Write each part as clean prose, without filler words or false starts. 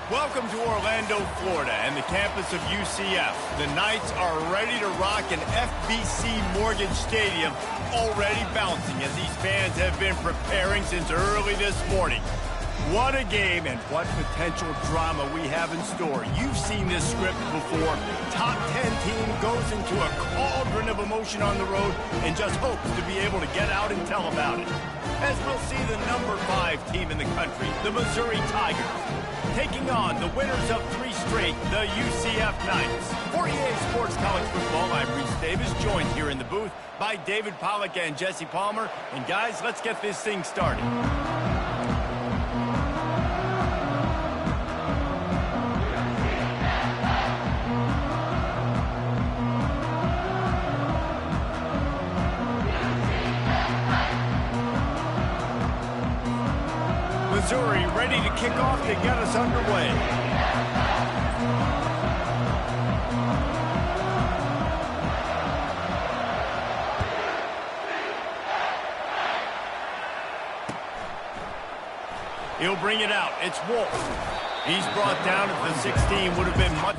Welcome to Orlando, Florida, and the campus of UCF. The Knights are ready to rock an FBC Mortgage Stadium, already bouncing as these fans have been preparing since early this morning. What a game and what potential drama we have in store. You've seen this script before. Top 10 team goes into a cauldron of emotion on the road and just hopes to be able to get out and tell about it. As we'll see the number 5 team in the country, the Missouri Tigers, taking on the winners of 3 straight, the UCF Knights. For EA Sports College Football, I'm Reese Davis, joined here in the booth by David Pollack and Jesse Palmer. And guys, let's get this thing started. Missouri ready to kick off to get us underway. He'll bring it out. It's Wolf. He's brought down at the 16. Would have been much...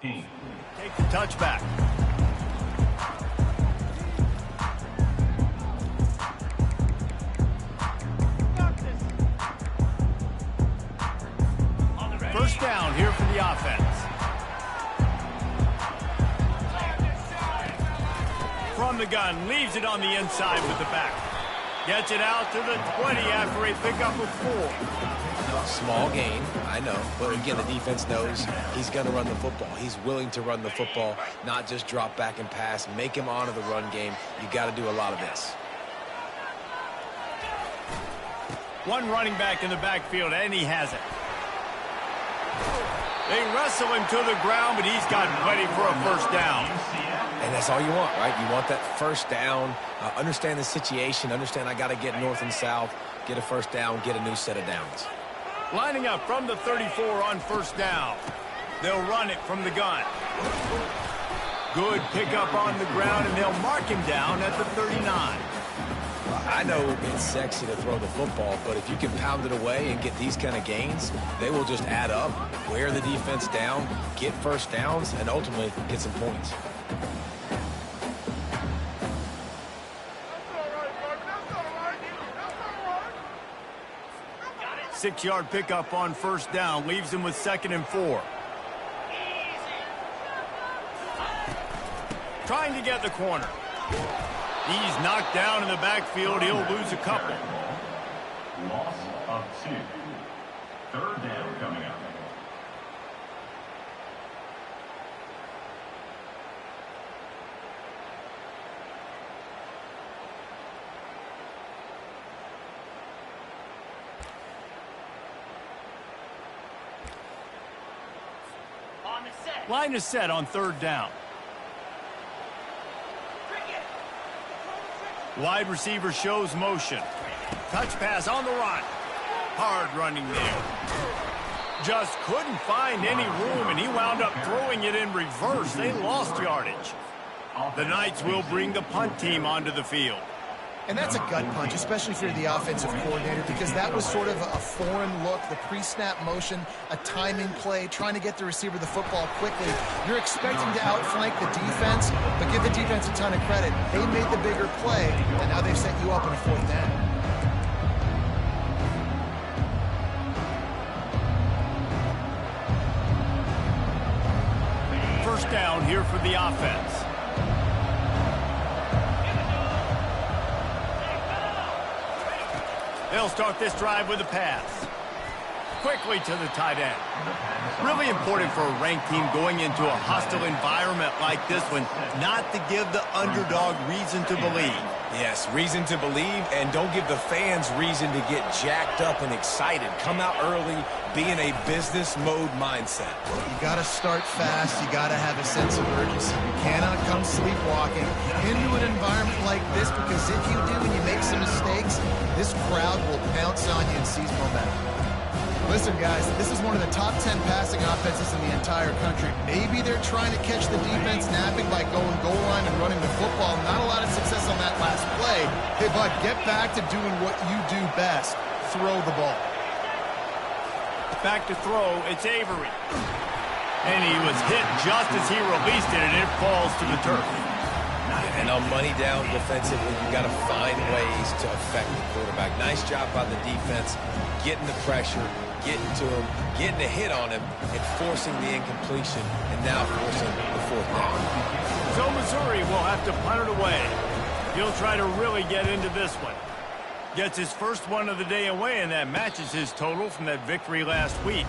Take the touchback. First down here for the offense. From the gun, leaves it on the inside with the back. Gets it out to the 20 after a pickup of 4. Small gain, I know. But again, the defense knows he's going to run the football. He's willing to run the football, not just drop back and pass. Make him honor the run game. You got to do a lot of this. One running back in the backfield, and he has it. They wrestle him to the ground, but he's got plenty for a first down. And that's all you want, right? You want that first down. Understand the situation. Understand I got to get north and south, get a first down, get a new set of downs. Lining up from the 34 on first down. They'll run it from the gun. Good pickup on the ground, and they'll mark him down at the 39. I know it's sexy to throw the football, but if you can pound it away and get these kind of gains, they will just add up, wear the defense down, get first downs, and ultimately get some points. Six-yard pickup on first down leaves him with 2nd and 4. Trying to get the corner. He's knocked down in the backfield. He'll lose a couple. Loss of 2. Third down coming up. Line is set on third down. Wide receiver shows motion. Touch pass on the run. Hard running there. Just couldn't find any room, and he wound up throwing it in reverse. They lost yardage. The Knights will bring the punt team onto the field. And that's a gut punch, especially if you're the offensive coordinator, because that was sort of a foreign look, the pre-snap motion, a timing play, trying to get the receiver the football quickly. You're expecting to outflank the defense, but give the defense a ton of credit. They made the bigger play, and now they've set you up in a fourth down. First down here for the offense. They'll start this drive with a pass. Quickly to the tight end. Really important for a ranked team going into a hostile environment like this one, not to give the underdog reason to believe. Yes, reason to believe, and don't give the fans reason to get jacked up and excited. Come out early, be in a business mode mindset. You got to start fast. You got to have a sense of urgency. You cannot come sleepwalking into an environment like this, because if you do and you make some mistakes, this crowd will pounce on you and seize momentum. Listen, guys, this is one of the top 10 passing offenses in the entire country. Maybe they're trying to catch the defense napping by going goal line and running the football. Not a lot of success on that last play. Hey, Bud, get back to doing what you do best. Throw the ball. Back to throw, it's Avery. And he was hit just as he released it, and it falls to the turf. And on money down defensively, you got to find ways to affect the quarterback. Nice job by the defense, getting the pressure, getting to him, getting a hit on him, and forcing the incompletion, and now forcing the fourth down. So Missouri will have to punt it away. He'll try to really get into this one. Gets his first one of the day away, and that matches his total from that victory last week.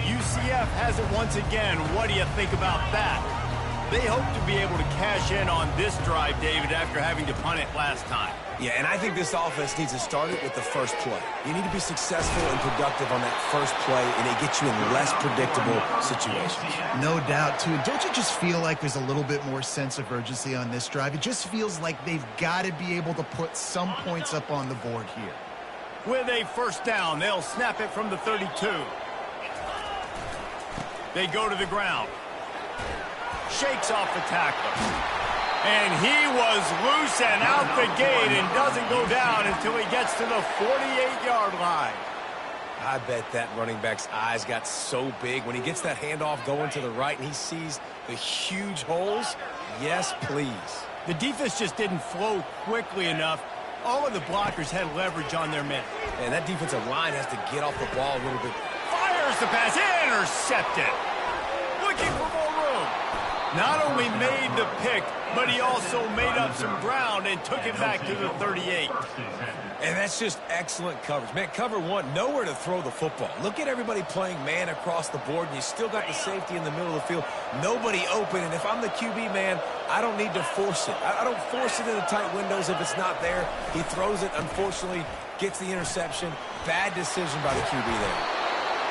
UCF has it once again. What do you think about that? They hope to be able to cash in on this drive, David, after having to punt it last time. Yeah, and I think this offense needs to start it with the first play. You need to be successful and productive on that first play, and it gets you in less predictable situations. No doubt, too. Don't you just feel like there's a little bit more sense of urgency on this drive? It just feels like they've got to be able to put some points up on the board here. With a first down, they'll snap it from the 32. They go to the ground. Shakes off the tackler. And he was loose and out the gate and doesn't go down until he gets to the 48-yard line. I bet that running back's eyes got so big when he gets that handoff going to the right and he sees the huge holes. Yes, please. The defense just didn't flow quickly enough. All of the blockers had leverage on their men. And that defensive line has to get off the ball a little bit. Fires the pass, intercepted. Looking for more room. Not only made the pick, but he also made up some ground and took it back to the 38. And that's just excellent coverage. Man, cover one, nowhere to throw the football. Look at everybody playing man across the board, and you still got the safety in the middle of the field. Nobody open, and if I'm the QB, man, I don't need to force it. I don't force it into tight windows if it's not there. He throws it, unfortunately, gets the interception. Bad decision by the QB there.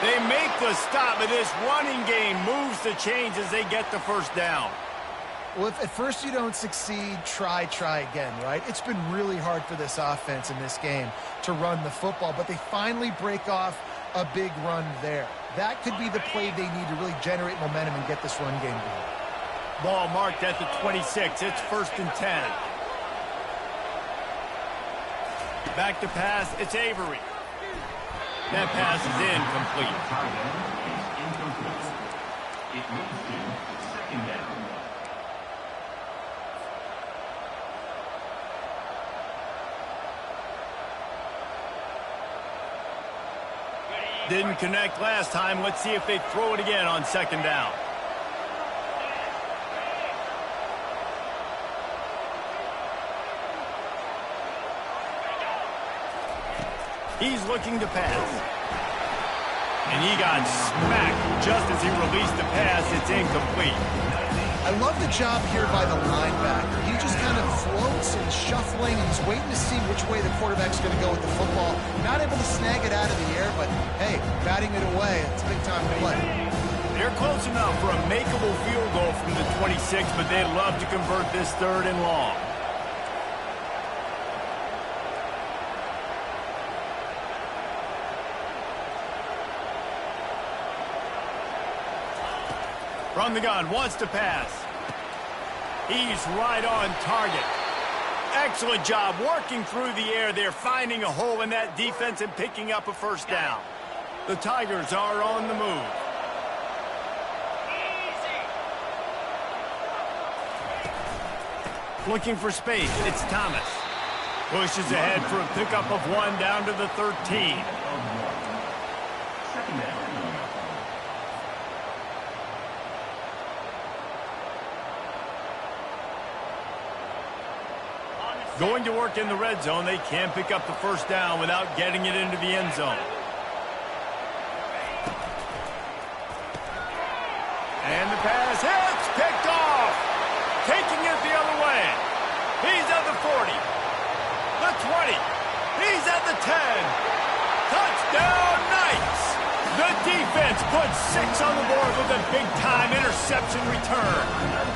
They make the stop, but this running game moves the chains as they get the first down. Well, if at first you don't succeed, try again, right? It's been really hard for this offense in this game to run the football, but they finally break off a big run there. That could be the play they need to really generate momentum and get this run game going. Ball marked at the 26. It's 1st and 10. Back to pass. It's Avery. That pass is incomplete. It moves to 2nd down. Didn't connect last time. Let's see if they throw it again on 2nd down. He's looking to pass. And he got smacked just as he released the pass. It's incomplete. I love the job here by the linebacker. He just kind of floats and shuffling, and he's waiting to see which way the quarterback's going to go with the football. Not able to snag it out of the air, but hey, batting it away, it's a big time play. They're close enough for a makeable field goal from the 26, but they'd love to convert this 3rd and long. From the gun, wants to pass. He's right on target. Excellent job working through the air there, finding a hole in that defense and picking up a 1st down. The Tigers are on the move. Looking for space, it's Thomas. Pushes ahead for a pickup of 1 down to the 13. 2nd down. Going to work in the red zone. They can't pick up the 1st down without getting it into the end zone. And the pass hits, picked off. Taking it the other way. He's at the 40. The 20. He's at the 10. Touchdown, Knights. The defense puts 6 on the board with a big-time interception return.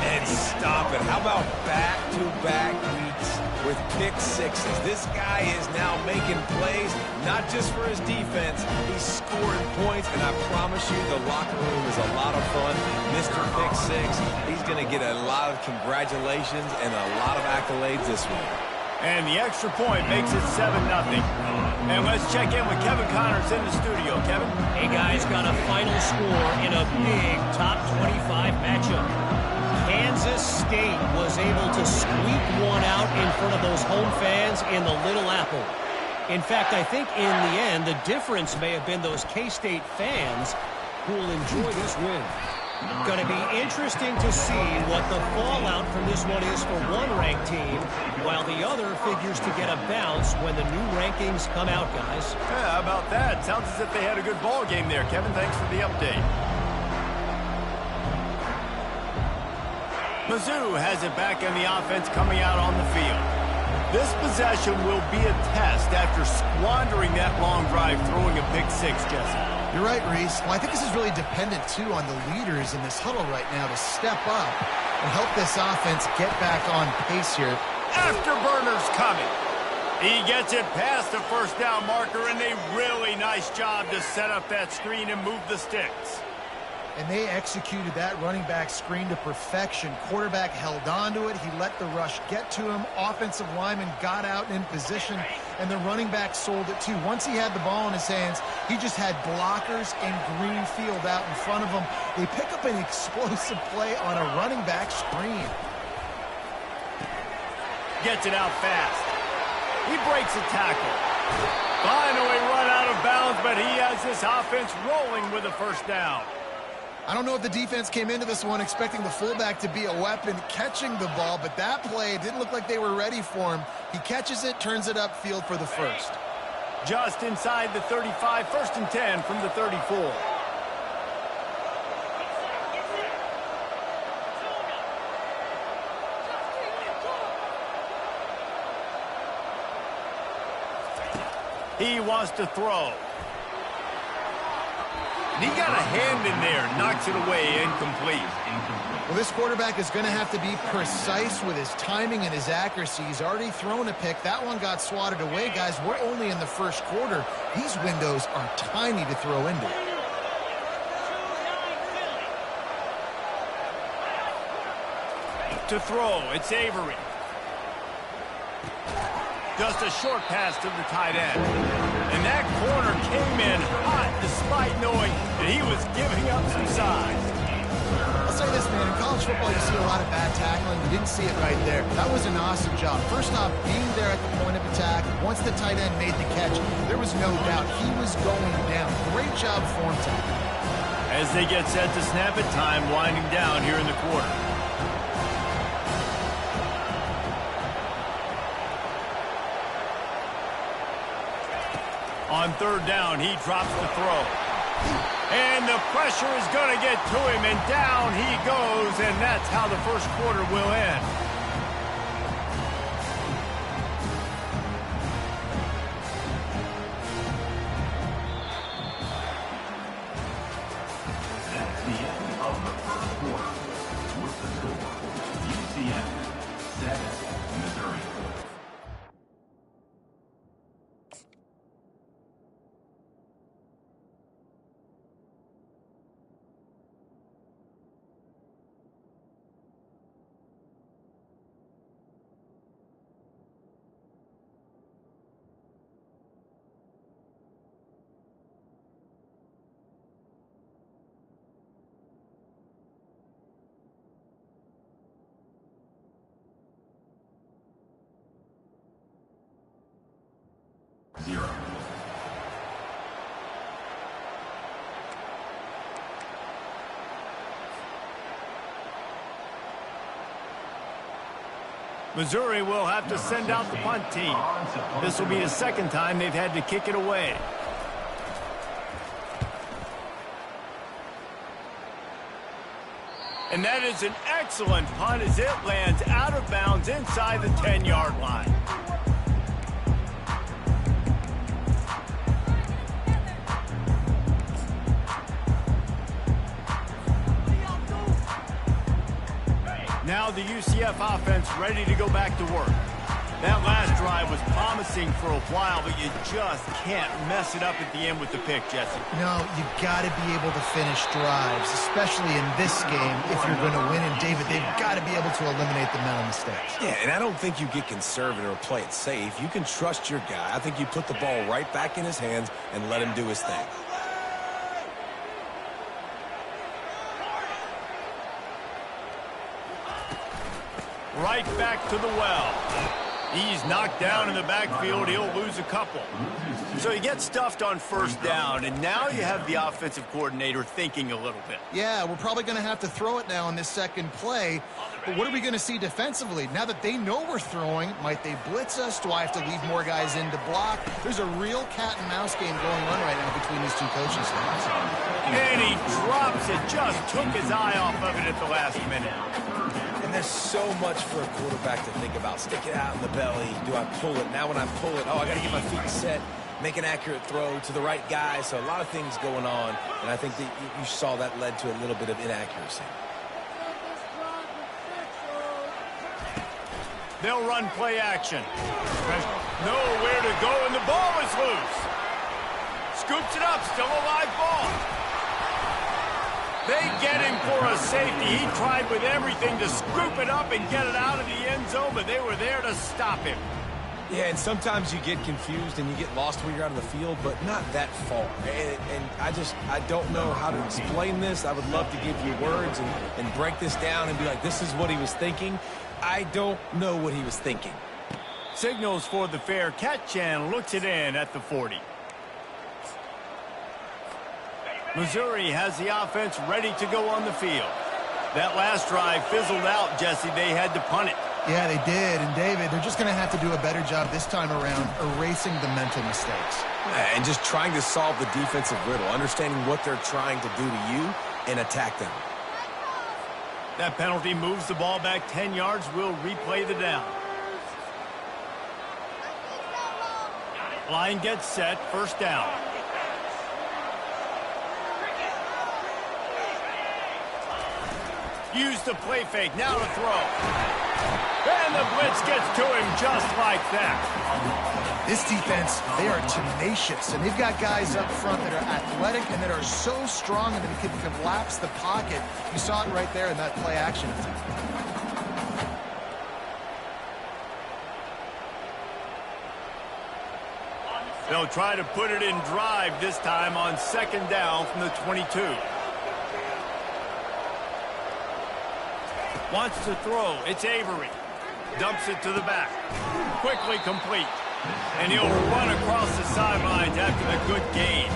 And stop it. How about back-to-back weeks with pick sixes? This guy is now making plays, not just for his defense. He's scoring points, and I promise you the locker room is a lot of fun. Mr. Pick Six, he's going to get a lot of congratulations and a lot of accolades this week. And the extra point makes it 7-0. And let's check in with Kevin Connors in the studio. Kevin? Hey, guys, got a final score in a big top 25 matchup. Kansas State was able to squeak one out in front of those home fans in the Little Apple. In fact, I think in the end, the difference may have been those K-State fans who will enjoy this win. Going to be interesting to see what the fallout from this one is for one ranked team, while the other figures to get a bounce when the new rankings come out, guys. Yeah, how about that? Sounds as if they had a good ball game there. Kevin, thanks for the update. Mizzou has it back in the offense coming out on the field. This possession will be a test after squandering that long drive throwing a pick six, Jesse. You're right, Reese. Well, I think this is really dependent, too, on the leaders in this huddle right now to step up and help this offense get back on pace here. Afterburner's coming. He gets it past the 1st down marker, and a really nice job to set up that screen and move the sticks. And they executed that running back screen to perfection. Quarterback held on to it. He let the rush get to him. Offensive lineman got out in position, and the running back sold it too. Once he had the ball in his hands, he just had blockers and green field out in front of him. They pick up an explosive play on a running back screen. Gets it out fast. He breaks a tackle. Finally run out of bounds, but he has this offense rolling with a first down. I don't know if the defense came into this one expecting the fullback to be a weapon catching the ball, but that play didn't look like they were ready for him. He catches it, turns it upfield for the first. Just inside the 35, 1st and 10 from the 34. He wants to throw. He got a hand in there, knocks it away, incomplete. Well, this quarterback is going to have to be precise with his timing and his accuracy. He's already thrown a pick. That one got swatted away, guys. We're only in the first quarter. These windows are tiny to throw into. To throw, it's Avery. Just a short pass to the tight end. And that corner came in hot despite knowing that he was giving up some size. I'll say this, man. In college football, you see a lot of bad tackling. You didn't see it right there. That was an awesome job. First off, being there at the point of attack. Once the tight end made the catch, there was no doubt he was going down. Great job form tackle. As they get set to snap it, time winding down here in the quarter. On 3rd down, he drops the throw. And the pressure is going to get to him, and down he goes, and that's how the first quarter will end. That's the end of the first quarter. With the score, UCF 7, Missouri 4. Missouri will have to send out the punt team. This will be the second time they've had to kick it away. And that is an excellent punt as it lands out of bounds inside the 10-yard line. Now the UCF offense ready to go back to work. That last drive was promising for a while, but you just can't mess it up at the end with the pick, Jesse. No, you got to be able to finish drives, especially in this game if you're going to win. And, David, they've got to be able to eliminate the mental mistakes. Yeah, and I don't think you get conservative or play it safe. You can trust your guy. I think you put the ball right back in his hands and let him do his thing. Right back to the well. He's knocked down in the backfield. He'll lose a couple. So he gets stuffed on 1st down, and now you have the offensive coordinator thinking a little bit. Yeah, we're probably going to have to throw it now on this second play. But what are we going to see defensively? Now that they know we're throwing, might they blitz us? Do I have to leave more guys in to block? There's a real cat-and-mouse game going on right now between these two coaching staffs. And he drops it. Just took his eye off of it at the last minute. And there's so much for a quarterback to think about. Stick it out in the belly. Do I pull it? Now when I pull it, I got to get my feet set, make an accurate throw to the right guy. So a lot of things going on, and I think that you saw that led to a little bit of inaccuracy. They'll run play action. Nowhere to go, and the ball is loose. Scoops it up, still a live ball. They get him for a safety. He tried with everything to scoop it up and get it out of the end zone, but they were there to stop him. Yeah, and sometimes you get confused and you get lost when you're out of the field, but not that far. And I don't know how to explain this. I would love to give you words and break this down and be like, this is what he was thinking. I don't know what he was thinking. Signals for the fair catch and looks it in at the 40. Missouri has the offense ready to go on the field. That last drive fizzled out, Jesse. They had to punt it. Yeah, they did. And, David, they're just going to have to do a better job this time around erasing the mental mistakes. And just trying to solve the defensive riddle, understanding what they're trying to do to you and attack them. That penalty moves the ball back 10 yards. We'll replay the down. Line gets set. First down. Use the play fake. Now to throw. And the blitz gets to him just like that. This defense, they are tenacious, and they've got guys up front that are athletic and that are so strong and that can collapse the pocket. You saw it right there in that play action. They'll try to put it in drive this time on second down from the 22. Wants to throw. It's Avery. Dumps it to the back. Quickly complete. And he'll run across the sidelines after the good gain.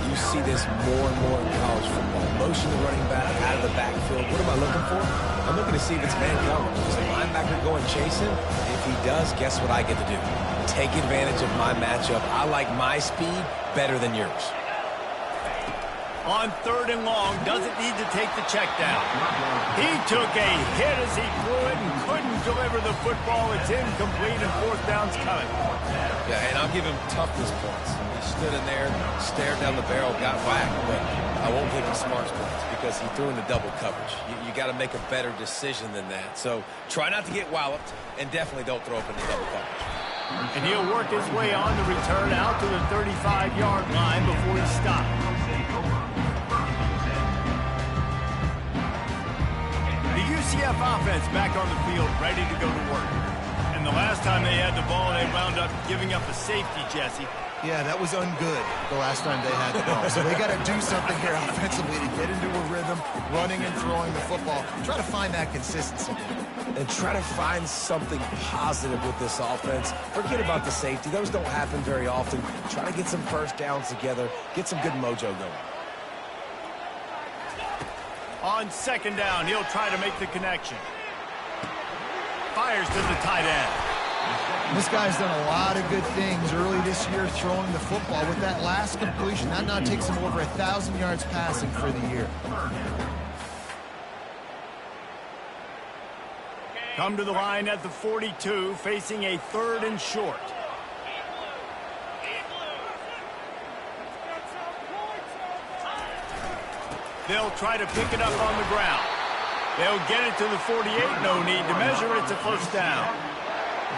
You see this more and more in college football. Motion the running back out of the backfield. What am I looking for? I'm looking to see if it's man coverage. Is the linebacker going chasing? If he does, guess what I get to do? Take advantage of my matchup. I like my speed better than yours. On third and long, doesn't need to take the check down. He took a hit as he threw it and couldn't deliver the football. It's incomplete and fourth down's coming. Yeah, and I'll give him toughness points. He stood in there, stared down the barrel, got whacked, but I won't give him smarts points because he threw into double coverage. You got to make a better decision than that. So try not to get walloped, and definitely don't throw up into double coverage. And he'll work his way on the return out to the 35-yard line before he stopped. The UCF offense back on the field, ready to go to work. And the last time they had the ball, they wound up giving up a safety, Jesse. Yeah, that was ungood the last time they had the ball. So they got to do something here offensively to get into a rhythm, running and throwing the football. Try to find that consistency. And try to find something positive with this offense. Forget about the safety. Those don't happen very often. Try to get some first downs together. Get some good mojo going. On second down, he'll try to make the connection. Fires to the tight end. This guy's done a lot of good things early this year throwing the football. With that last completion, that now takes him over 1,000 yards passing for the year. Come to the line at the 42, facing a third and short. They'll try to pick it up on the ground. They'll get it to the 48. No need to measure. It's a first down.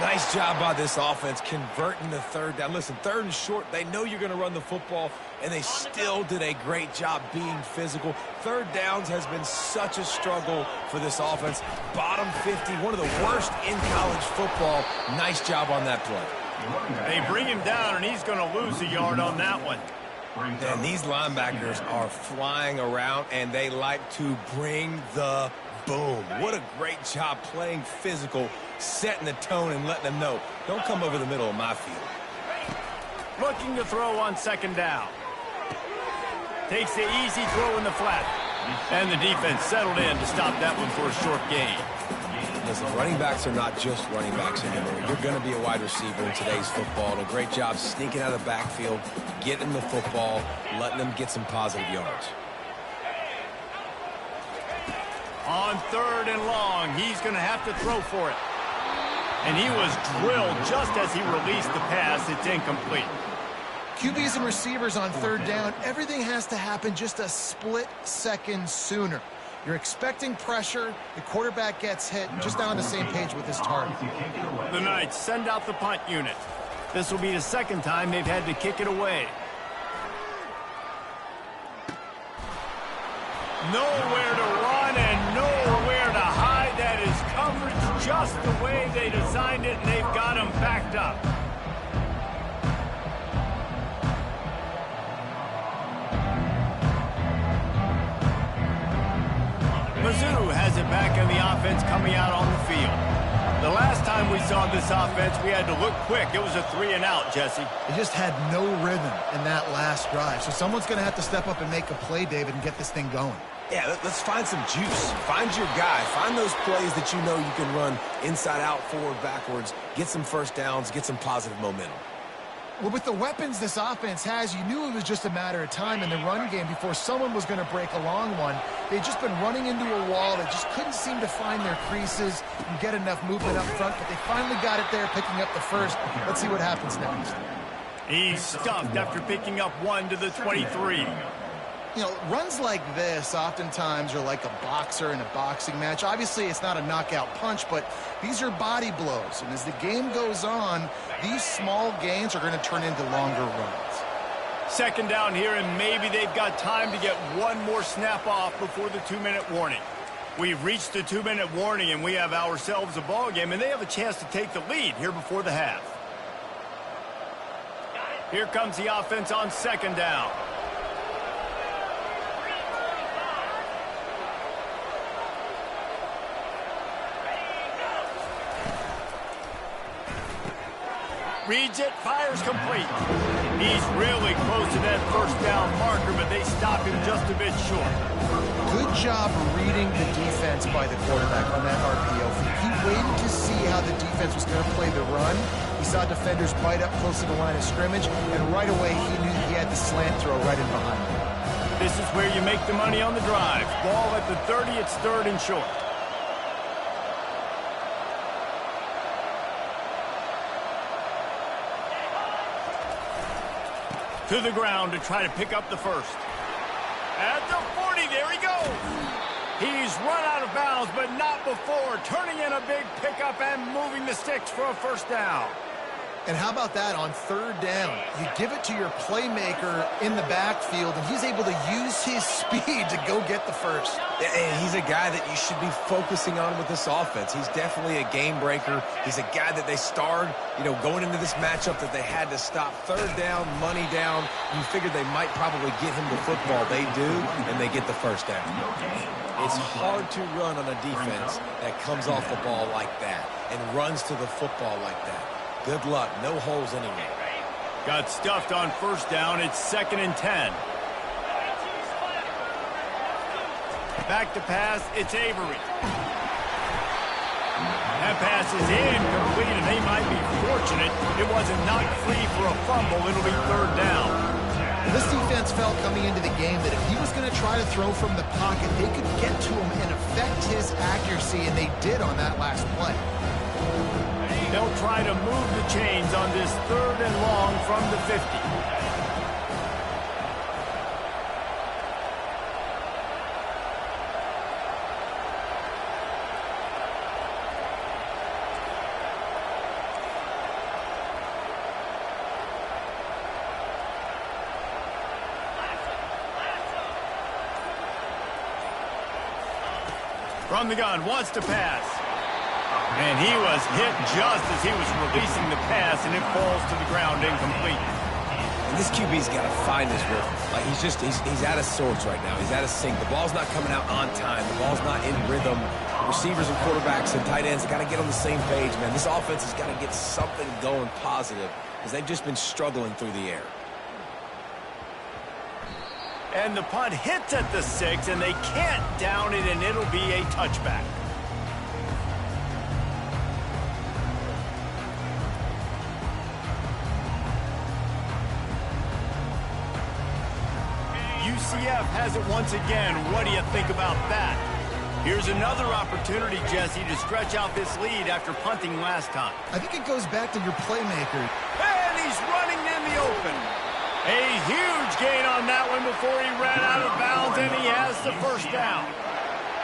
Nice job by this offense converting the third down. Listen, third and short, they know you're going to run the football, and they still did a great job being physical. Third downs has been such a struggle for this offense. Bottom 50, one of the worst in college football. Nice job on that play. They bring him down, and he's going to lose a yard on that one. And these linebackers are flying around, and they like to bring the boom. What a great job playing physical, setting the tone and letting them know, don't come over the middle of my field. Looking to throw on second down. Takes the easy throw in the flat. And the defense settled in to stop that one for a short gain. Listen, running backs are not just running backs anymore. You're going to be a wide receiver in today's football. And a great job sneaking out of the backfield, getting the football, letting them get some positive yards. On third and long, he's going to have to throw for it. And he was drilled just as he released the pass. It's incomplete. QBs and receivers on third down, everything has to happen just a split second sooner. You're expecting pressure, the quarterback gets hit, just now on the same page with his target. The Knights send out the punt unit. This will be the second time they've had to kick it away. Nowhere to run and nowhere to hide. That is coverage just the way they designed it, and they've got him backed up. Mizzou has it back in the offense coming out on the field. The last time we saw this offense, we had to look quick. It was a 3-and-out, Jesse. They just had no rhythm in that last drive. So someone's going to have to step up and make a play, David, and get this thing going. Yeah, let's find some juice. Find your guy. Find those plays that you know you can run inside out, forward, backwards. Get some first downs. Get some positive momentum. Well, with the weapons this offense has, you knew it was just a matter of time in the run game before someone was going to break a long one. They'd just been running into a wall. They just couldn't seem to find their creases and get enough movement up front, but they finally got it there, picking up the first. Let's see what happens next. He's stuffed after picking up 1 to the 23. You know, runs like this oftentimes are like a boxer in a boxing match. Obviously, it's not a knockout punch, but these are body blows. And as the game goes on, these small gains are going to turn into longer runs. Second down here, and maybe they've got time to get one more snap off before the 2-minute warning. We've reached the 2-minute warning, and we have ourselves a ball game, and they have a chance to take the lead here before the half. Here comes the offense on second down. Reads it, fires complete. He's really close to that first down marker, but they stop him just a bit short. Good job reading the defense by the quarterback on that RPO. He waited to see how the defense was going to play the run. He saw defenders bite up close to the line of scrimmage, and right away he knew he had the slant throw right in behind him. This is where you make the money on the drive. Ball at the 30, it's 3rd and short. To the ground to try to pick up the first. At the 40, there he goes. He's run out of bounds, but not before. Turning in a big pickup and moving the sticks for a first down. And how about that on 3rd down? You give it to your playmaker in the backfield, and he's able to use his speed to go get the first. And he's a guy that you should be focusing on with this offense. He's definitely a game breaker. He's a guy that they starred, going into this matchup that they had to stop. 3rd down, money down. You figured they might probably get him the football. They do, and they get the first down. It's hard to run on a defense that comes off the ball like that and runs to the football like that. Good luck. No holes anywhere. Got stuffed on first down. It's 2nd and 10. Back to pass. It's Avery. That pass is incomplete, and they might be fortunate it wasn't knocked free for a fumble. It'll be 3rd down. This defense felt coming into the game that if he was going to try to throw from the pocket, they could get to him and affect his accuracy, and they did on that last play. They'll try to move the chains on this 3rd and long from the 50. From the gun, wants to pass. And he was hit just as he was releasing the pass, and it falls to the ground incomplete. And this QB's got to find his rhythm. Like he's out of sorts right now. He's out of sync. The ball's not coming out on time. The ball's not in rhythm. Receivers and quarterbacks and tight ends got to get on the same page, man. This offense has got to get something going positive because they've just been struggling through the air. And the punt hits at the 6, and they can't down it, and it'll be a touchback. UCF has it once again. What do you think about that? Here's another opportunity, Jesse, to stretch out this lead after punting last time. I think it goes back to your playmaker. And he's running in the open. A huge gain on that one before he ran out of bounds, and he has the first down.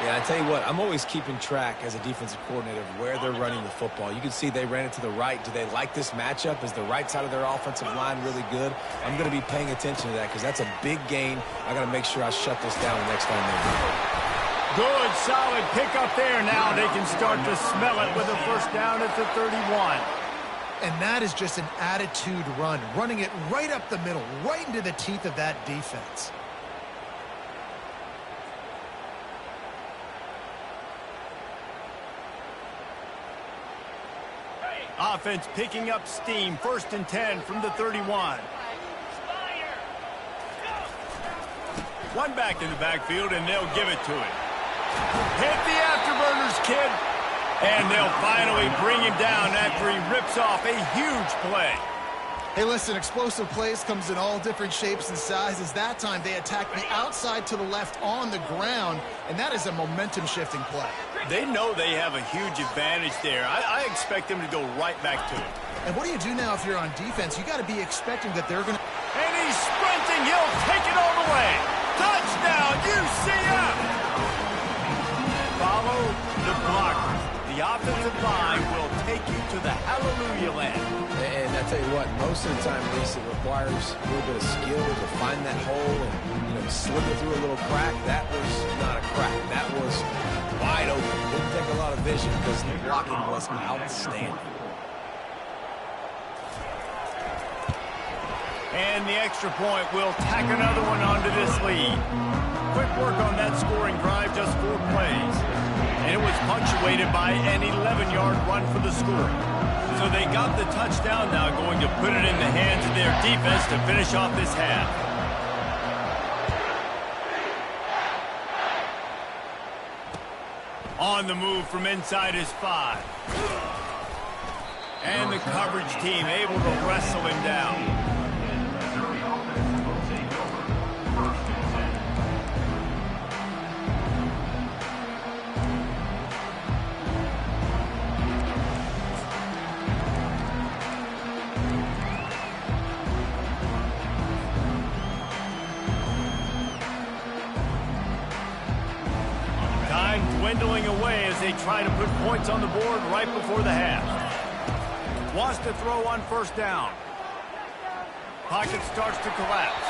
Yeah, I tell you what, I'm always keeping track as a defensive coordinator of where they're running the football. You can see they ran it to the right. Do they like this matchup? Is the right side of their offensive line really good? I'm going to be paying attention to that because that's a big gain. I got to make sure I shut this down the next time they do it. Good, solid pickup there. Now they can start to smell it with a first down at the 31. And that is just an attitude run, running it right up the middle, right into the teeth of that defense. Offense picking up steam. 1st and 10 from the 31. One back in the backfield, and they'll give it to him. Hit the afterburners, kid. And they'll finally bring him down after he rips off a huge play. Hey, listen, explosive plays comes in all different shapes and sizes. That time they attack the outside to the left on the ground, and that is a momentum-shifting play. They know they have a huge advantage there. I expect them to go right back to it. And what do you do now if you're on defense? You got to be expecting that they're going to... And he's sprinting. He'll take it all the way. Touchdown, UCF! Follow the blockers. The offensive line will take you to the hallelujah land. And I tell you what, most of the time, Reese, it requires a little bit of skill to find that hole and, slip it through a little crack. That was not a crack. That was wide open. Didn't take a lot of vision because the blocking was outstanding. And the extra point will tack another one onto this lead. Quick work on that scoring drive, just 4 plays. And it was punctuated by an 11-yard run for the score. So they got the touchdown, now going to put it in the hands of their defense to finish off this half. On the move from inside his 5. And the coverage team able to wrestle him down. Dwindling away as they try to put points on the board right before the half. Wants to throw on 1st down. Pocket starts to collapse.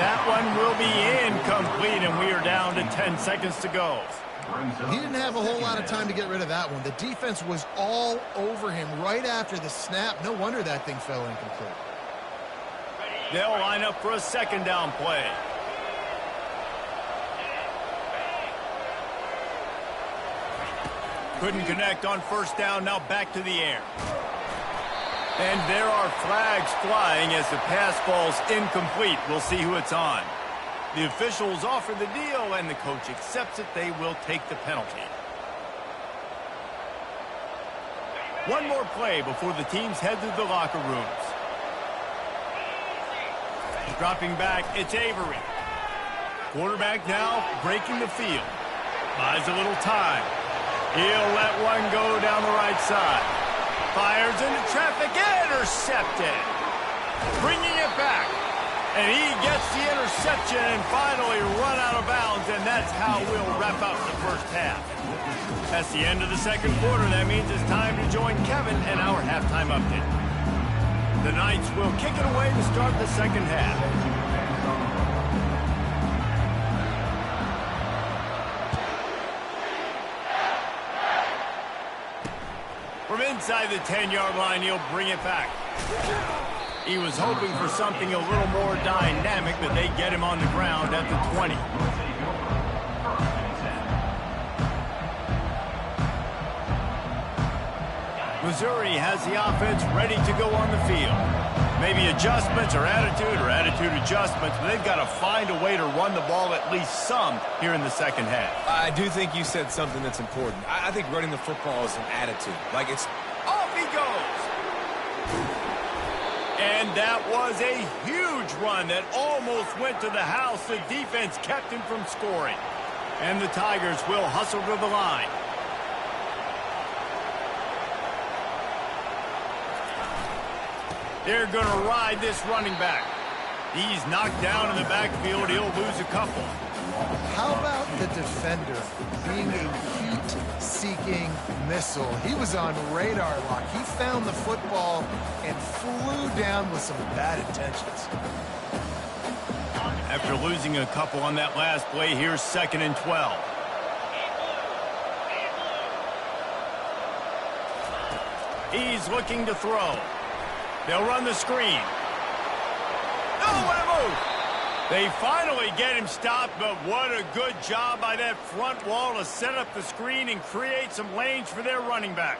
That one will be incomplete, and we are down to 10 seconds to go. He didn't have a whole lot of time to get rid of that one. The defense was all over him right after the snap. No wonder that thing fell incomplete. They'll line up for a 2nd down play. Couldn't connect on 1st down, now back to the air. And there are flags flying as the pass falls incomplete. We'll see who it's on. The officials offer the deal, and the coach accepts it. They will take the penalty. One more play before the teams head to the locker rooms. Dropping back, it's Avery. Quarterback now breaking the field. Buys a little time. He'll let one go down the right side. Fires into traffic, intercepted. Bringing it back. And he gets the interception and finally run out of bounds, and that's how we'll wrap up the first half. That's the end of the 2nd quarter. That means it's time to join Kevin and our halftime update. The Knights will kick it away to start the 2nd half. From inside the 10-yard line, he'll bring it back. He was hoping for something a little more dynamic, but they get him on the ground at the 20. Missouri has the offense ready to go on the field. Maybe adjustments or attitude adjustments, but they've got to find a way to run the ball at least some here in the 2nd half. I do think you said something that's important. I think running the football is an attitude. Like it's... Off he goes! And that was a huge run that almost went to the house. The defense kept him from scoring. And the Tigers will hustle to the line. They're going to ride this running back. He's knocked down in the backfield. He'll lose a couple. How about the defender being a heat-seeking missile. He was on radar lock. He found the football and flew down with some bad intentions. After losing a couple on that last play, here's 2nd and 12. He's looking to throw. They'll run the screen. Oh, what a move! They finally get him stopped, but what a good job by that front wall to set up the screen and create some lanes for their running back.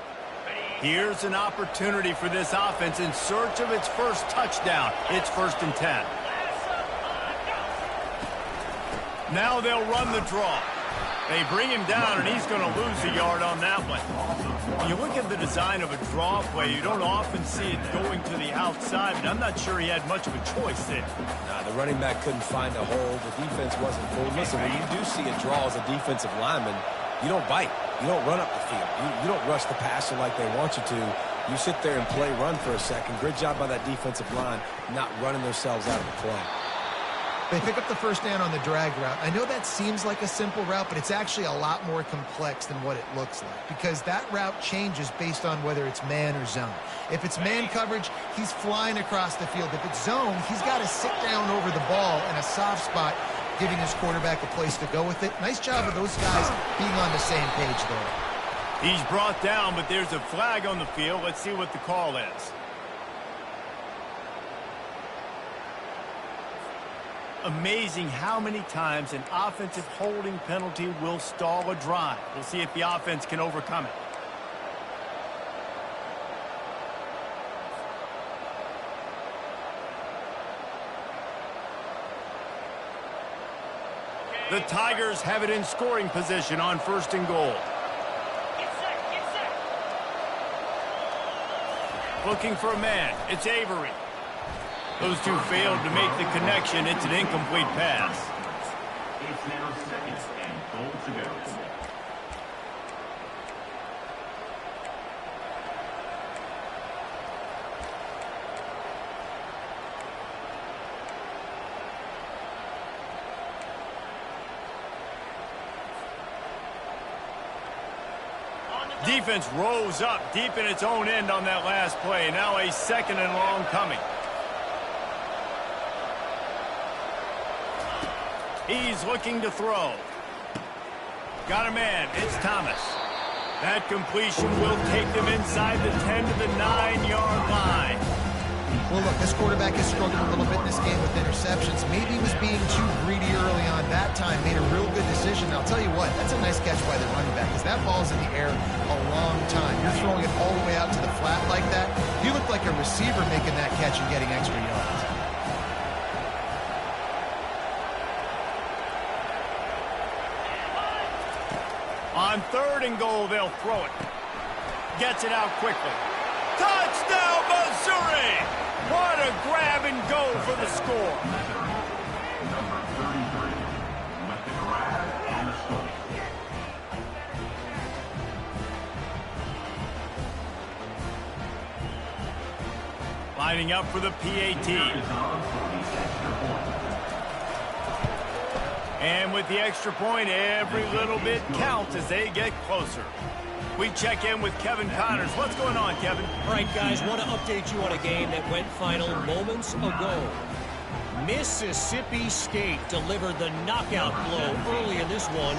Here's an opportunity for this offense in search of its first touchdown. It's 1st and 10. Now they'll run the draw. They bring him down, and he's going to lose a yard on that one. When you look at the design of a draw play, you don't often see it going to the outside, but I'm not sure he had much of a choice there. Nah, the running back couldn't find a hole. The defense wasn't full. Listen, when you do see a draw as a defensive lineman, you don't bite. You don't run up the field. You don't rush the passer like they want you to. You sit there and play run for a second. Great job by that defensive line not running themselves out of the play. They pick up the first down on the drag route. I know that seems like a simple route, but it's actually a lot more complex than what it looks like because that route changes based on whether it's man or zone. If it's man coverage, he's flying across the field. If it's zone, he's got to sit down over the ball in a soft spot, giving his quarterback a place to go with it. Nice job of those guys being on the same page there. He's brought down, but there's a flag on the field. Let's see what the call is. Amazing how many times an offensive holding penalty will stall a drive. We'll see if the offense can overcome it. The Tigers have it in scoring position on 1st and goal. Looking for a man. It's Avery. Those two failed to make the connection. It's an incomplete pass. It's now 2nd and goal to go. Defense rose up deep in its own end on that last play. Now a 2nd and long coming. He's looking to throw. Got a man. It's Thomas. That completion will take them inside the 10 to the 9-yard line. Well, look, this quarterback has struggled a little bit in this game with interceptions. Maybe he was being too greedy early on that time, made a real good decision. I'll tell you what, that's a nice catch by the running back because that ball's in the air a long time. You're throwing it all the way out to the flat like that. You look like a receiver making that catch and getting extra yards. On 3rd and goal, they'll throw it. Gets it out quickly. Touchdown, Missouri! What a grab and go for the score. Number 33 with the grab and the score. Lining up for the PAT. And with the extra point, every little bit counts as they get closer. We check in with Kevin Connors. What's going on, Kevin? All right, guys, want to update you on a game that went final moments ago. Mississippi State delivered the knockout blow early in this one,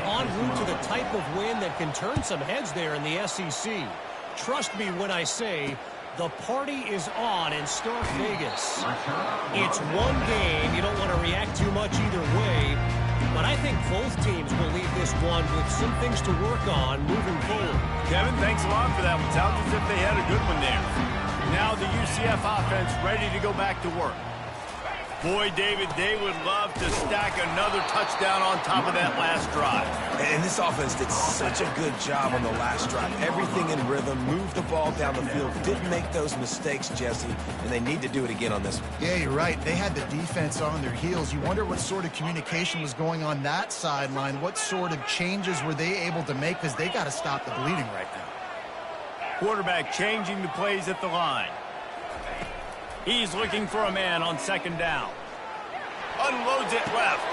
en route to the type of win that can turn some heads there in the SEC. Trust me when I say the party is on in Stark Vegas. It's one game. You don't want to react too much either way. But I think both teams will leave this one with some things to work on moving forward. Kevin, thanks a lot for that one. Sounds as if they had a good one there. Now the UCF offense ready to go back to work. Boy, David, they would love to stack another touchdown on top of that last drive. And this offense did such a good job on the last drive. Everything in rhythm, moved the ball down the field, didn't make those mistakes, Jesse, and they need to do it again on this one. Yeah, you're right. They had the defense on their heels. You wonder what sort of communication was going on that sideline. What sort of changes were they able to make because they got to stop the bleeding right now. Quarterback changing the plays at the line. He's looking for a man on 2nd down. Unloads it left.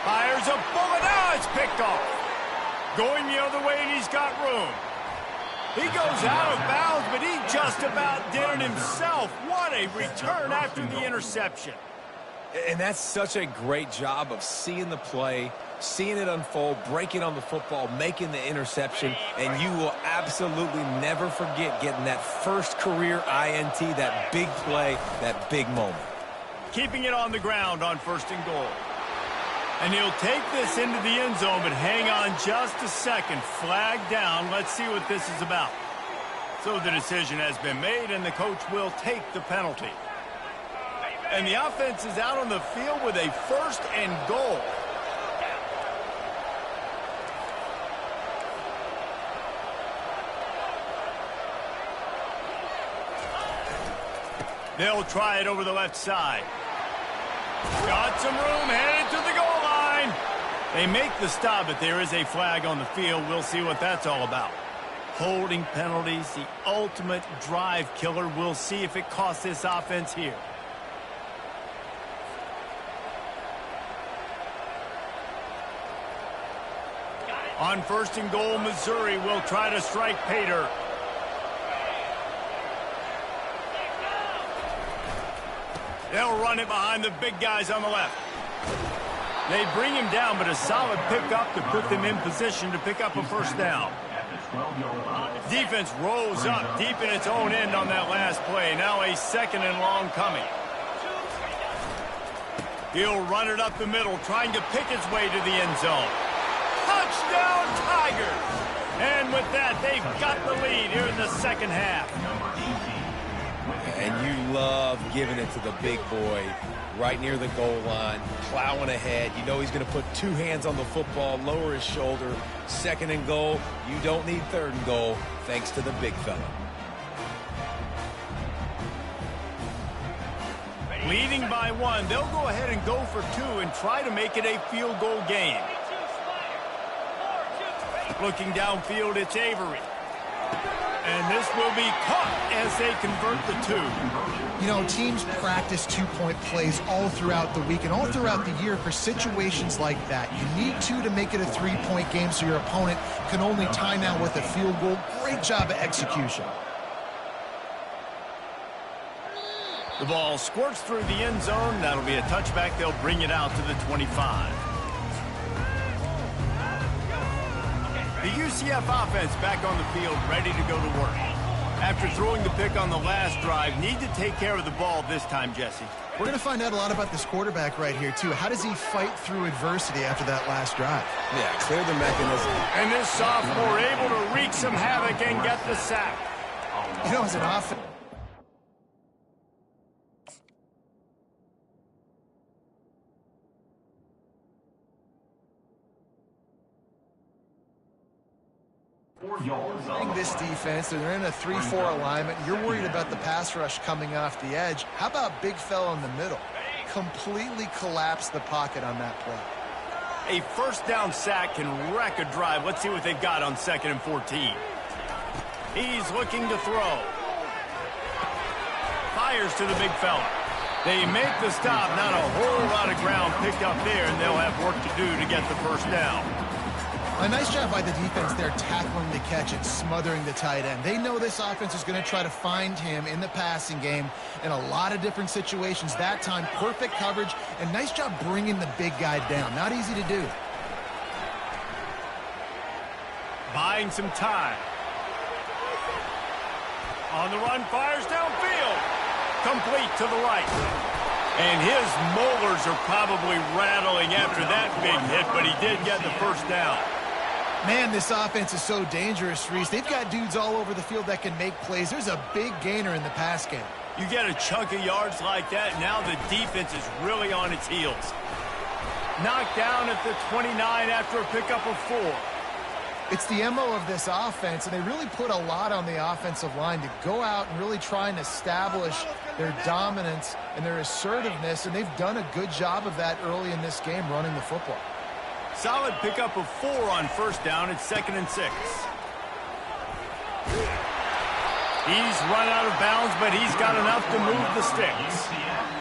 Fires a bullet. Now it's picked off. Going the other way, and he's got room. He goes out of bounds, but he just about did it himself. What a return after the interception. And that's such a great job of seeing the play, seeing it unfold, breaking on the football, making the interception, and you will absolutely never forget getting that first career INT, that big play, that big moment. Keeping it on the ground on 1st and goal. And he'll take this into the end zone, but hang on just a second. Flag down. Let's see what this is about. So the decision has been made, and the coach will take the penalty. And the offense is out on the field with a 1st and goal. They'll try it over the left side. Got some room, headed to the goal line. They make the stop, but there is a flag on the field. We'll see what that's all about. Holding penalties, the ultimate drive killer. We'll see if it costs this offense here. On 1st and goal, Missouri will try to strike pay dirt. They'll run it behind the big guys on the left. They bring him down, but a solid pickup to put them in position to pick up a 1st down. Defense rolls up deep in its own end on that last play. Now a 2nd and long coming. He'll run it up the middle, trying to pick his way to the end zone. Touchdown, Tigers! And with that, they've got the lead here in the 2nd half. And you love giving it to the big boy right near the goal line, plowing ahead. You know he's going to put 2 hands on the football, lower his shoulder. 2nd and goal. You don't need 3rd and goal, thanks to the big fella. Leading by 1, they'll go ahead and go for 2 and try to make it a field goal game. Looking downfield, it's Avery. And this will be caught as they convert the 2. You know, teams practice 2-point plays all throughout the week and all throughout the year for situations like that. You need 2 to make it a 3-point game so your opponent can only tie now with a field goal. Great job of execution. The ball squirts through the end zone. That'll be a touchback. They'll bring it out to the 25. The UCF offense back on the field, ready to go to work. After throwing the pick on the last drive, need to take care of the ball this time, Jesse. We're going to find out a lot about this quarterback right here, too. How does he fight through adversity after that last drive? Yeah, clear the mechanism. And this sophomore able to wreak some havoc and get the sack. You know, as an offense, this defense, they're in a 3-4 alignment. You're worried about the pass rush coming off the edge. How about big fella in the middle? Completely collapsed the pocket on that play. A 1st down sack can wreck a drive. Let's see what they've got on 2nd and 14. He's looking to throw. Fires to the big fella. They make the stop. Not a whole lot of ground picked up there, and they'll have work to do to get the 1st down. A nice job by the defense there, tackling the catch and smothering the tight end. They know this offense is going to try to find him in the passing game in a lot of different situations. That time, perfect coverage, and nice job bringing the big guy down. Not easy to do. Buying some time. On the run, fires downfield. Complete to the right. And his molars are probably rattling after that big hit, but he did get the 1st down. Man, this offense is so dangerous, Reese. They've got dudes all over the field that can make plays. There's a big gainer in the pass game. You get a chunk of yards like that, now the defense is really on its heels. Knocked down at the 29 after a pickup of 4. It's the MO of this offense, and they really put a lot on the offensive line to go out and really try and establish their dominance and their assertiveness, and they've done a good job of that early in this game running the football. Solid pickup of 4 on 1st down. It's 2nd and 6. He's run out of bounds, but he's got enough to move the sticks.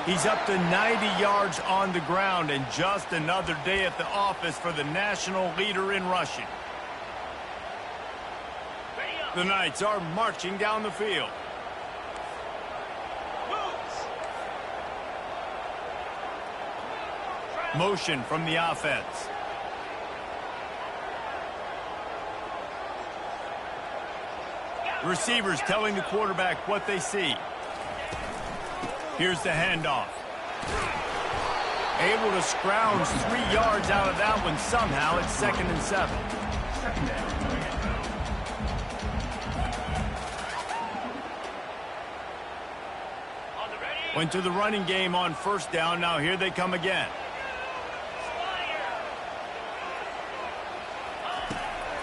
He's up to 90 yards on the ground, and just another day at the office for the national leader in rushing. The Knights are marching down the field. Motion from the offense. Receivers telling the quarterback what they see. Here's the handoff. Able to scrounge 3 yards out of that one somehow. It's 2nd and 7. Went to the running game on 1st down. Now here they come again.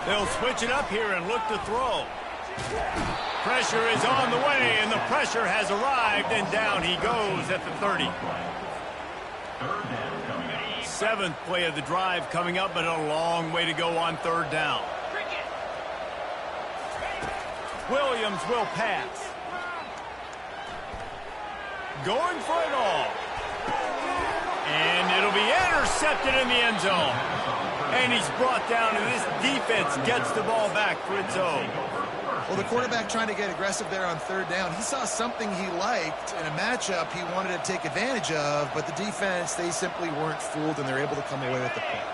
They'll switch it up here and look to throw. Pressure is on the way, and the pressure has arrived, and down he goes at the 30. 7th play of the drive coming up, but a long way to go on 3rd down. Williams will pass. Going for it all. And it'll be intercepted in the end zone. And he's brought down, and this defense gets the ball back for its own. Well, the quarterback trying to get aggressive there on 3rd down. He saw something he liked in a matchup he wanted to take advantage of, but the defense, they simply weren't fooled, and they're able to come away with the pick.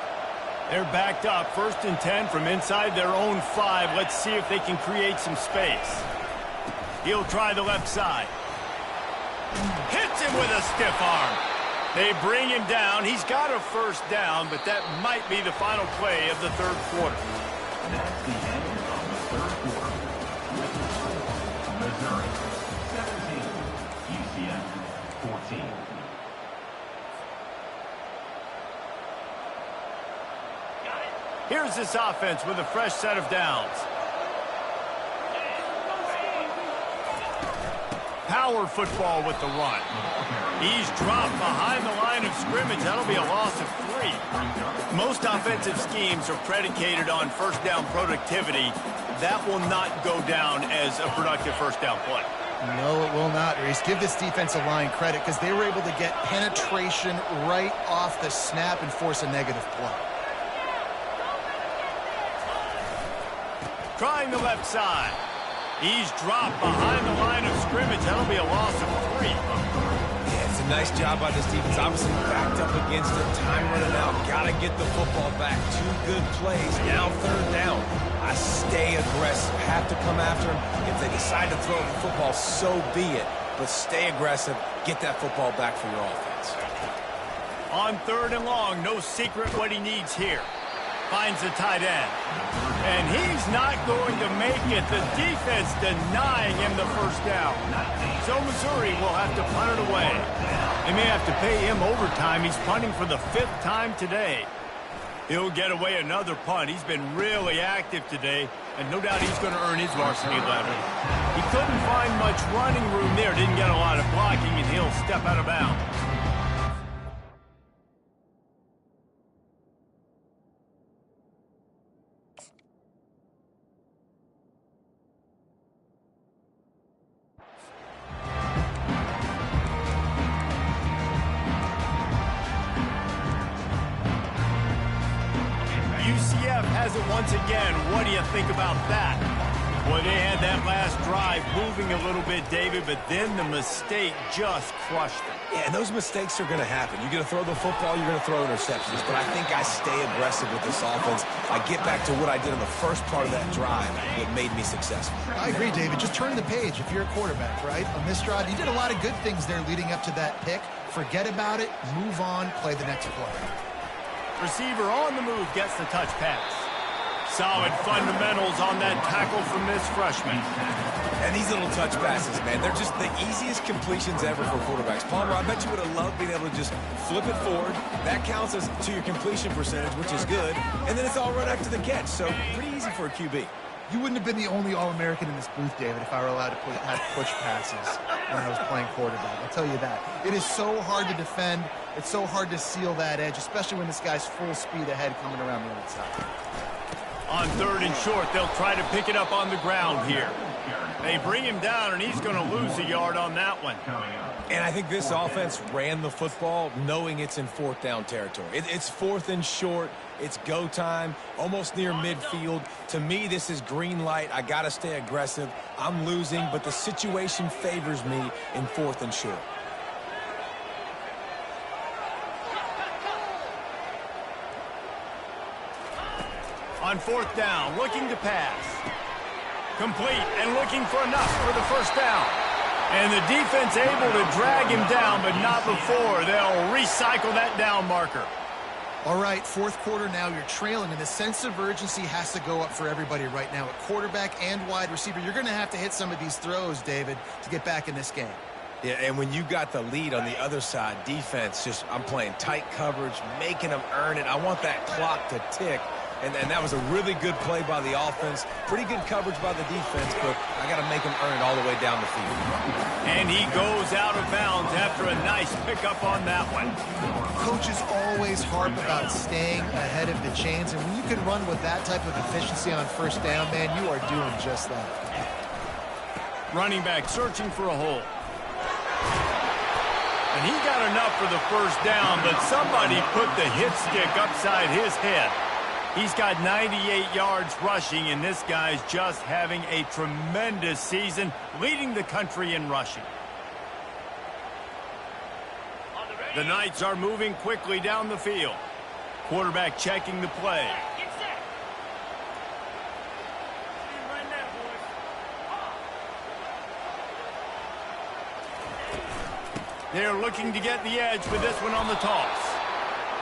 They're backed up. 1st and 10 from inside their own 5. Let's see if they can create some space. He'll try the left side. Hits him with a stiff arm. They bring him down. He's got a 1st down, but that might be the final play of the 3rd quarter. That's the end of the 3rd quarter. Missouri 17, UCF 14. Here's this offense with a fresh set of downs. Power football with the run. He's dropped behind the line of scrimmage. That'll be a loss of 3. Most offensive schemes are predicated on 1st down productivity. That will not go down as a productive 1st down play. No, it will not, Reese. Give this defensive line credit because they were able to get penetration right off the snap and force a negative play. Trying the left side. He's dropped behind the line of scrimmage. That'll be a loss of 3. Yeah, it's a nice job by this defense. Obviously backed up against it. Time running out. Got to get the football back. 2 good plays. Now 3rd down. I stay aggressive. Have to come after him. If they decide to throw the football, so be it. But stay aggressive. Get that football back for your offense. On 3rd and long, no secret what he needs here. Finds the tight end. And he's not going to make it. The defense denying him the 1st down. So Missouri will have to punt it away. They may have to pay him overtime. He's punting for the 5th time today. He'll get away another punt. He's been really active today, and no doubt he's going to earn his varsity letter. He couldn't find much running room there. Didn't get a lot of blocking, and he'll step out of bounds. UCF has it once again. What do you think about that? Well, they had that last drive moving a little bit, David, but then the mistake just crushed them. Yeah, and those mistakes are going to happen. You're going to throw the football, you're going to throw interceptions. But I think I stay aggressive with this offense. I get back to what I did in the first part of that drive that made me successful. I agree, David. Just turn the page if you're a quarterback, right? On this drive, you did a lot of good things there leading up to that pick. Forget about it, move on, play the next play. Receiver on the move gets the touch pass. Solid fundamentals on that tackle from this freshman. And these little touch passes, man, they're just the easiest completions ever for quarterbacks. Palmer, I bet you would have loved being able to just flip it forward. That counts as to your completion percentage, which is good. And then it's all right after the catch, so pretty easy for a QB. You wouldn't have been the only All-American in this booth, David, if I were allowed to have push passes when I was playing quarterback. I'll tell you that. It is so hard to defend. It's so hard to seal that edge, especially when this guy's full speed ahead coming around the outside. On 3rd and short, they'll try to pick it up on the ground here. They bring him down, and he's going to lose a yard on that one. And I think this offense ran the football knowing it's in fourth down territory. It's fourth and short. It's go time, almost near midfield. To me, this is green light. I got to stay aggressive. I'm losing, but the situation favors me in fourth and short. On fourth down, looking to pass. Complete and looking for enough for the first down. And the defense able to drag him down, but not before. They'll recycle that down marker. All right, fourth quarter now, you're trailing, and the sense of urgency has to go up for everybody right now. At quarterback and wide receiver, you're going to have to hit some of these throws, David, to get back in this game. Yeah, and when you got the lead on the other side, defense, I'm playing tight coverage, making them earn it. I want that clock to tick. And that was a really good play by the offense. Pretty good coverage by the defense, but I got to make them earn it all the way down the field. And he goes out of bounds after a nice pickup on that one. Coaches always harp about staying ahead of the chains, and when you can run with that type of efficiency on first down, man, you are doing just that. Running back searching for a hole. And he got enough for the first down, but somebody put the hit stick upside his head. He's got 98 yards rushing, and this guy's just having a tremendous season, leading the country in rushing. The Knights are moving quickly down the field. Quarterback checking the play. They're looking to get the edge with this one on the toss.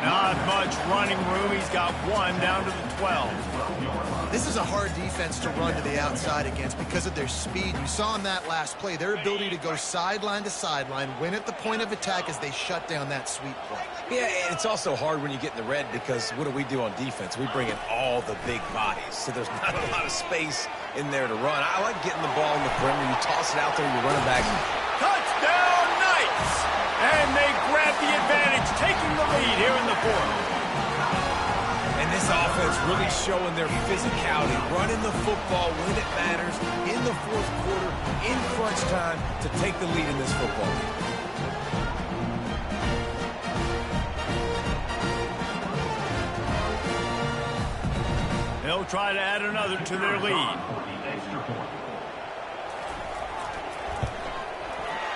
Not much running room. He's got one down to the 12. This is a hard defense to run to the outside against because of their speed. You saw in that last play, their ability to go sideline to sideline, win at the point of attack as they shut down that sweep play. Yeah, and it's also hard when you get in the red because what do on defense? We bring in all the big bodies, so there's not a lot of space in there to run. I like getting the ball in the perimeter. You toss it out there, you're running back. Touchdown, Knights! And they grab the advantage, taking the lead here in the fourth. And this offense really showing their physicality, running the football when it matters, in the fourth quarter, in crunch time, to take the lead in this football game. They'll try to add another to their lead.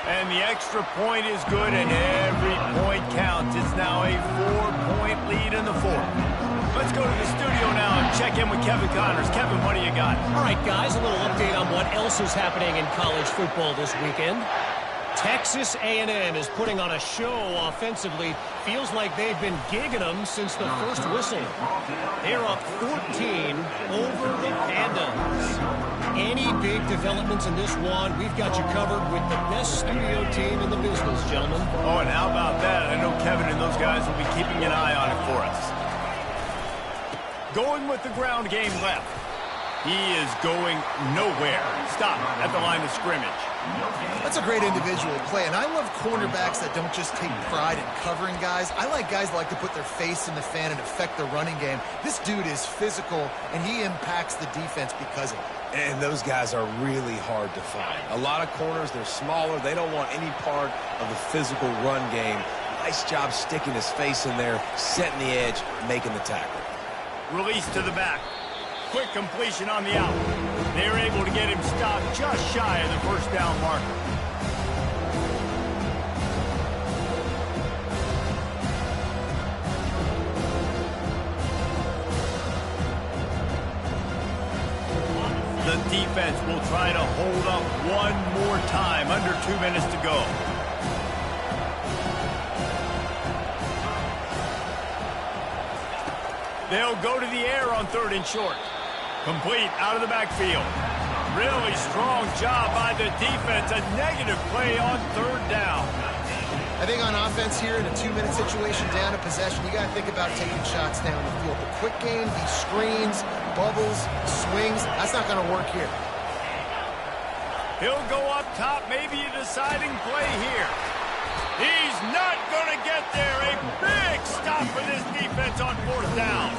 And the extra point is good, and every point counts. It's now a 4-point lead in the fourth. Let's go to the studio now and check in with Kevin Connors. Kevin, what do you got? All right, guys, a little update on what else is happening in college football this weekend. Texas A&M is putting on a show offensively. Feels like they've been gigging them since the first whistle. They're up 14 over the Pandas. Any big developments in this one, we've got you covered with the best studio team in the business, gentlemen. Oh, and how about that? I know Kevin and those guys will be keeping an eye on it for us. Going with the ground game left. He is going nowhere. Stop at the line of scrimmage. That's a great individual play, and I love cornerbacks that don't just take pride in covering guys. I like guys that like to put their face in the fan and affect the running game. This dude is physical, and he impacts the defense because of it. And those guys are really hard to find. A lot of corners, they're smaller. They don't want any part of the physical run game. Nice job sticking his face in there, setting the edge, making the tackle. Release to the back. Quick completion on the out. They're able to get him stopped just shy of the first down marker. The defense will try to hold up one more time. Under 2 minutes to go. They'll go to the air on 3rd and short. Complete out of the backfield. Really strong job by the defense. A negative play on 3rd down. I think on offense here in a 2-minute situation down a possession, you got to think about taking shots down the field. The quick game, these screens, bubbles, swings, that's not going to work here. He'll go up top, maybe a deciding play here. He's not going to get there. A big stop for this defense on 4th down.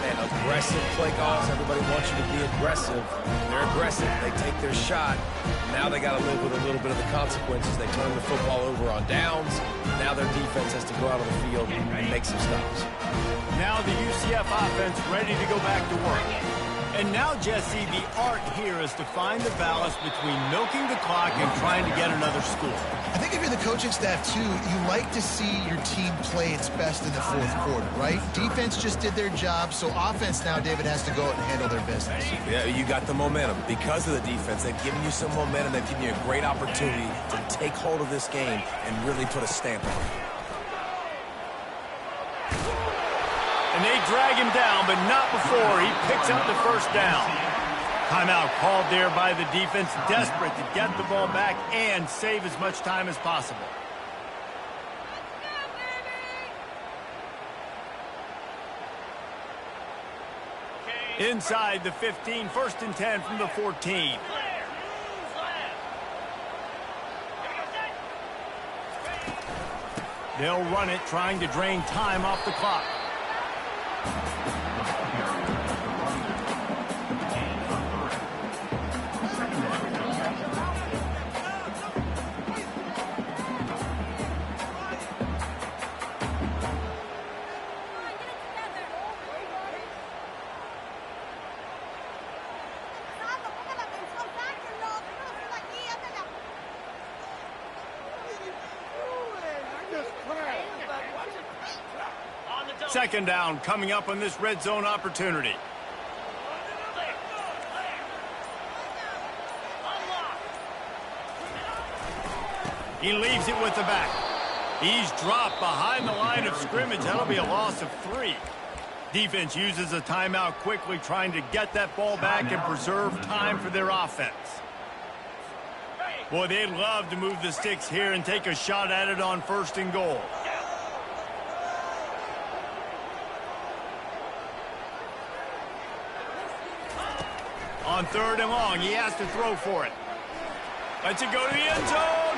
Man, aggressive play calls. Everybody wants you to be aggressive. They're aggressive. They take their shot. Now they got to live with a little bit of the consequences. They turn the football over on downs. Now their defense has to go out on the field and make some stops. Now the UCF offense ready to go back to work. And now, Jesse, the art here is to find the balance between milking the clock and trying to get another score. I think if you're the coaching staff, too, you like to see your team play its best in the fourth quarter, right? Defense just did their job, so offense now, David, has to go out and handle their business. Yeah, you got the momentum. Because of the defense, they've given you some momentum. They've given you a great opportunity to take hold of this game and really put a stamp on it. And they drag him down, but not before he picks up the first down. Timeout called there by the defense, desperate to get the ball back and save as much time as possible. Inside the 15, 1st and 10 from the 14. They'll run it, trying to drain time off the clock. Second down coming up on this red zone opportunity. He leaves it with the back. He's dropped behind the line of scrimmage. That'll be a loss of 3. Defense uses a timeout quickly, trying to get that ball back and preserve time for their offense. Boy, they'd love to move the sticks here and take a shot at it on 1st and goal. On 3rd and long, he has to throw for it. Lets it go to the end zone.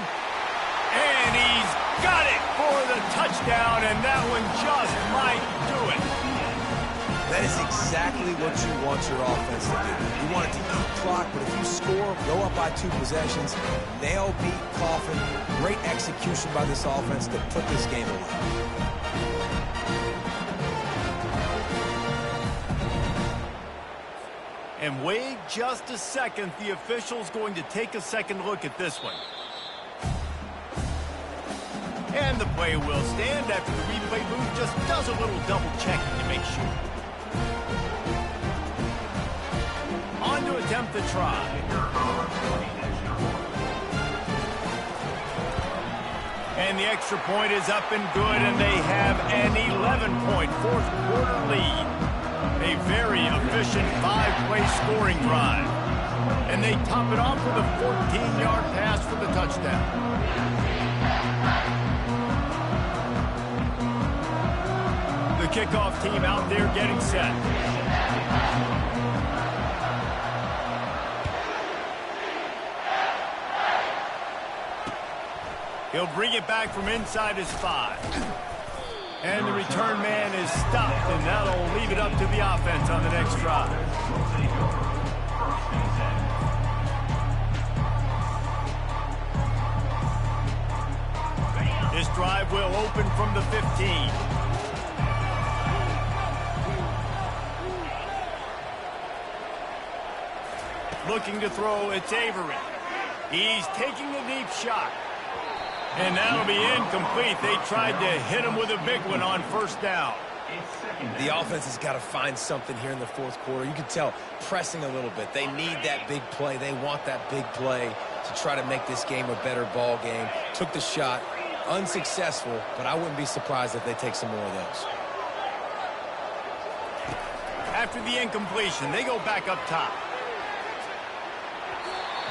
And he's got it for the touchdown, and that one just might do it. That is exactly what you want your offense to do. You want it to eat clock, but if you score, go up by 2 possessions, nail, beat, coffin. Great execution by this offense to put this game away. And wait just a second. The official's going to take a second look at this one. And the play will stand after the replay booth just does a little double checking to make sure. On to attempt the try. And the extra point is up and good, and they have an 11-point fourth-quarter lead. A very efficient 5-play scoring drive. And they top it off with a 14-yard pass for the touchdown. The kickoff team out there getting set. He'll bring it back from inside his 5. And the return man is stopped, and that'll leave it up to the offense on the next drive. This drive will open from the 15. Looking to throw, it's Avery. He's taking a deep shot. And that'll be incomplete. They tried to hit him with a big one on 1st down. The offense has got to find something here in the 4th quarter. You can tell pressing a little bit. They need that big play. They want that big play to try to make this game a better ball game. Took the shot. Unsuccessful, but I wouldn't be surprised if they take some more of those. After the incompletion, they go back up top.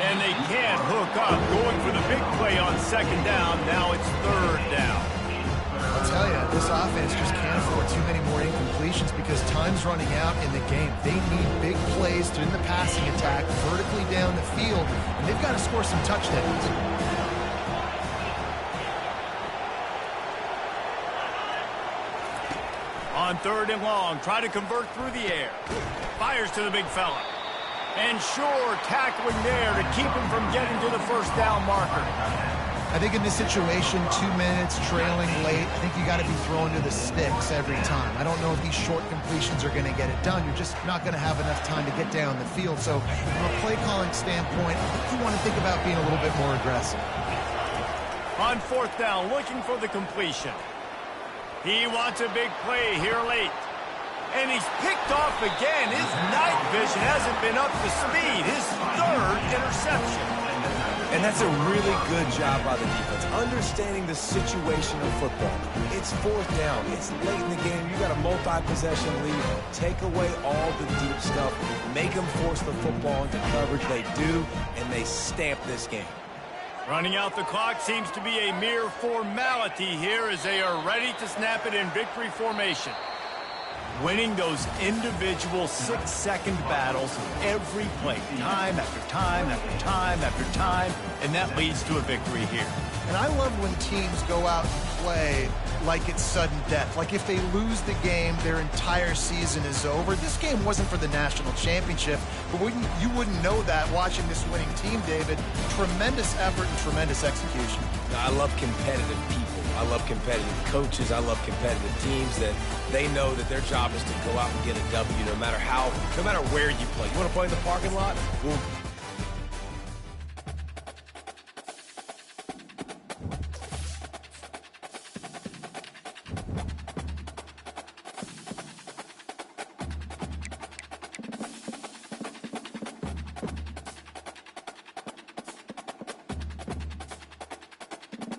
And they can't hook up, going for the big play on 2nd down. Now it's 3rd down. I'll tell you, this offense just can't afford too many more incompletions because time's running out in the game. They need big plays in the passing attack, vertically down the field, and they've got to score some touchdowns. On 3rd and long, try to convert through the air. Fires to the big fella. And sure, tackling there to keep him from getting to the first down marker. I think in this situation, 2 minutes, trailing late, I think you got to be throwing to the sticks every time. I don't know if these short completions are going to get it done. You're just not going to have enough time to get down the field. So from a play calling standpoint, I think you want to think about being a little bit more aggressive. On 4th down, looking for the completion. He wants a big play here late. And he's picked off again. His night vision hasn't been up to speed. His 3rd interception. And that's a really good job by the defense, understanding the situation of football. It's 4th down. It's late in the game. You got a multi-possession lead. Take away all the deep stuff. Make them force the football into coverage. They do, and they stamp this game. Running out the clock seems to be a mere formality here as they are ready to snap it in victory formation. Winning those individual 6-second battles every play, time after time after time after time, and that leads to a victory here. And I love when teams go out and play like it's sudden death. Like if they lose the game, their entire season is over. This game wasn't for the national championship, but you wouldn't know that watching this winning team, David. Tremendous effort and tremendous execution. Now, I love competitive people. I love competitive coaches. I love competitive teams that they know that their job is to go out and get a W no matter where you play. You want to play in the parking lot? Well,